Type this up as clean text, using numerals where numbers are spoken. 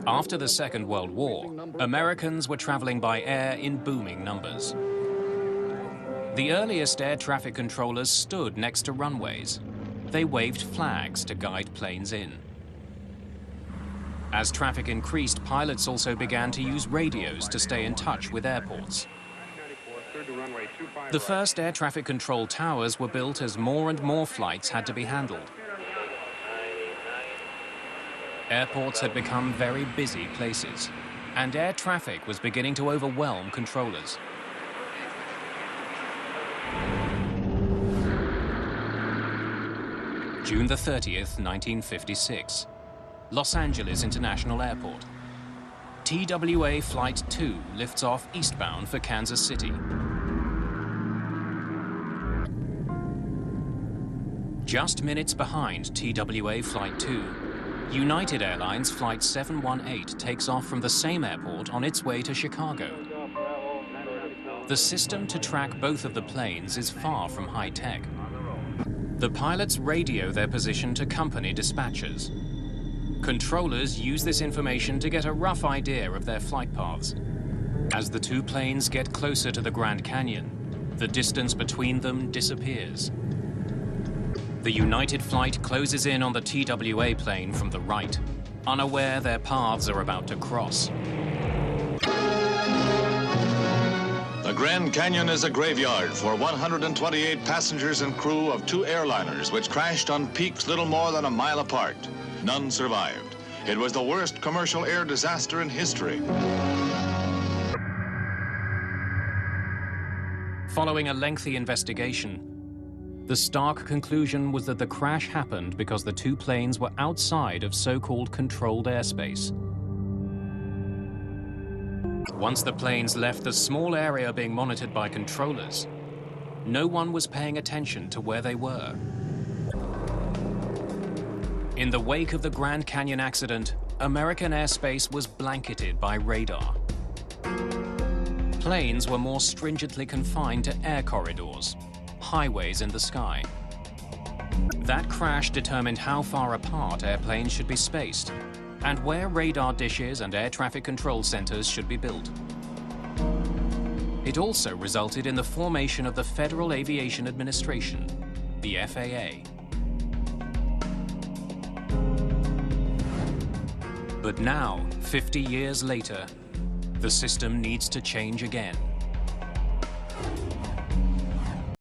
After the Second World War, Americans were traveling by air in booming numbers. The earliest air traffic controllers stood next to runways. They waved flags to guide planes in. As traffic increased, pilots also began to use radios to stay in touch with airports. The first air traffic control towers were built as more and more flights had to be handled. Airports had become very busy places, and air traffic was beginning to overwhelm controllers. June the 30th, 1956. Los Angeles International Airport. TWA Flight 2 lifts off eastbound for Kansas City. Just minutes behind TWA Flight 2, United Airlines Flight 718 takes off from the same airport on its way to Chicago. The system to track both of the planes is far from high-tech. The pilots radio their position to company dispatchers. Controllers use this information to get a rough idea of their flight paths. As the two planes get closer to the Grand Canyon, the distance between them disappears. The United flight closes in on the TWA plane from the right, unaware their paths are about to cross. The Grand Canyon is a graveyard for 128 passengers and crew of two airliners which crashed on peaks little more than a mile apart. None survived. It was the worst commercial air disaster in history. Following a lengthy investigation, the stark conclusion was that the crash happened because the two planes were outside of so-called controlled airspace. Once the planes left the small area being monitored by controllers, no one was paying attention to where they were. In the wake of the Grand Canyon accident, American airspace was blanketed by radar. Planes were more stringently confined to air corridors, highways in the sky. That crash determined how far apart airplanes should be spaced and where radar dishes and air traffic control centers should be built. It also resulted in the formation of the Federal Aviation Administration, the FAA. But now, 50 years later, the system needs to change again.